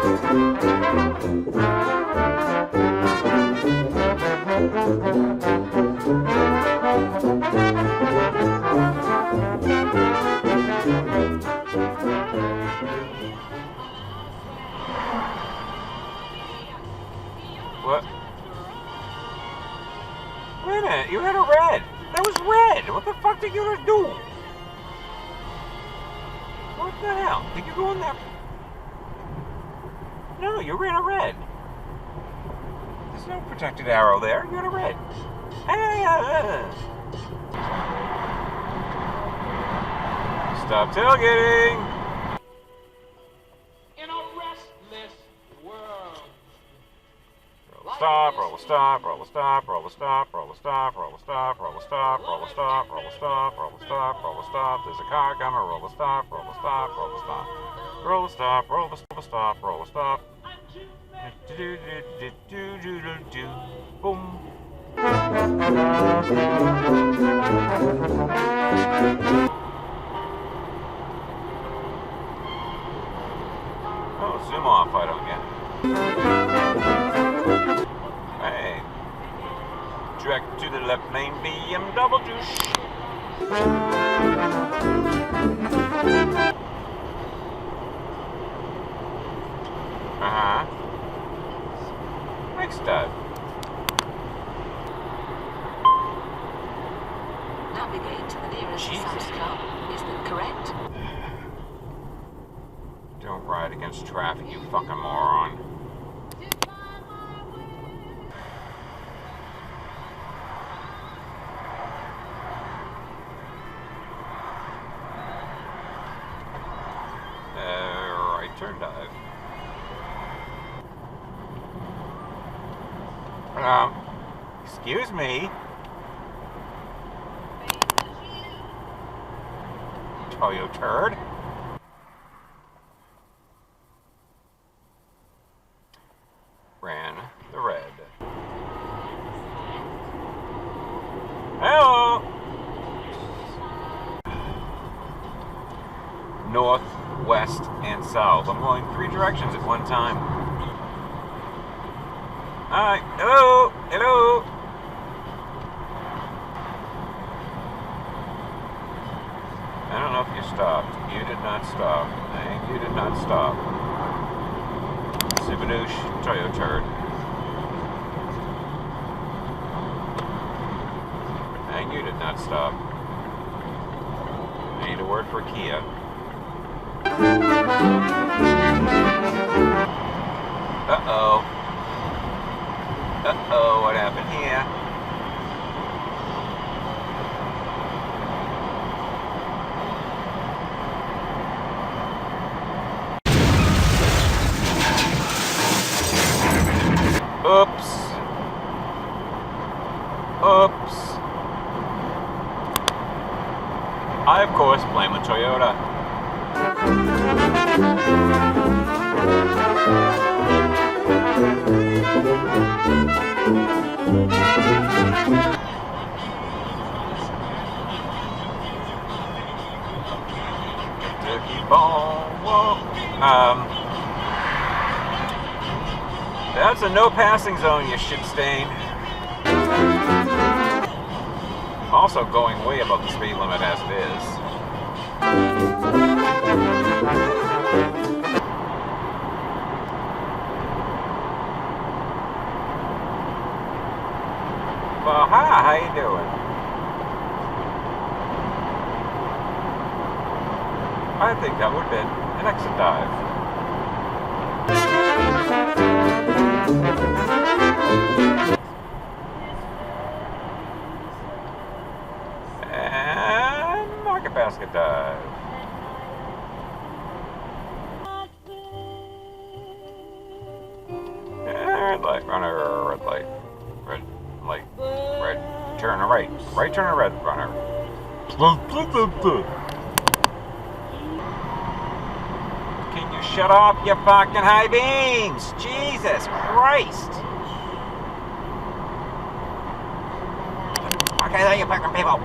What? Wait a minute, you had a red. That was red. What the fuck did you do? What the hell? Did you go in there? No, you ran a red. There's no protected arrow there. You had a red. Stop tailgating. In a restless world. Stop, roll a stop, roll a stop, roll a stop, roll a stop, roll a stop, roll a stop, roll a stop, roll a stop, roll a stop, roll a stop. There's a car coming, roll a stop, roll a stop, roll a stop. Roll a stop, roll a stop, roll a stop. Boom. Oh, zoom off, I don't get it. Hey. Direct to the left lane, BMW. Uh-huh. Next time. Navigate to the nearest Sam's Club. Is that correct? Don't ride against traffic, you fucking moron. Right turn dive. Excuse me. Toyo turd. Ran the red. Hello. North, west, and south. I'm going 3 directions at one time. Alright, hello, hello. I don't know if you stopped. You did not stop. And you did not stop. Subadoosh, Toyo turd. And you did not stop. I need a word for Kia. Uh-oh. Uh-oh, what happened here? Oops. Oops. I, of course, blame the Toyota. That's a no passing zone, you shit stain. Also going way above the speed limit as it is. Well, hi, how you doing? I think that would have been an exit dive. And market basket dive. Red light, runner, red light, red light, red, turn to right, right turn to red, runner. Can you shut off your fucking high beams? Jesus Christ! Okay, there you fucking people.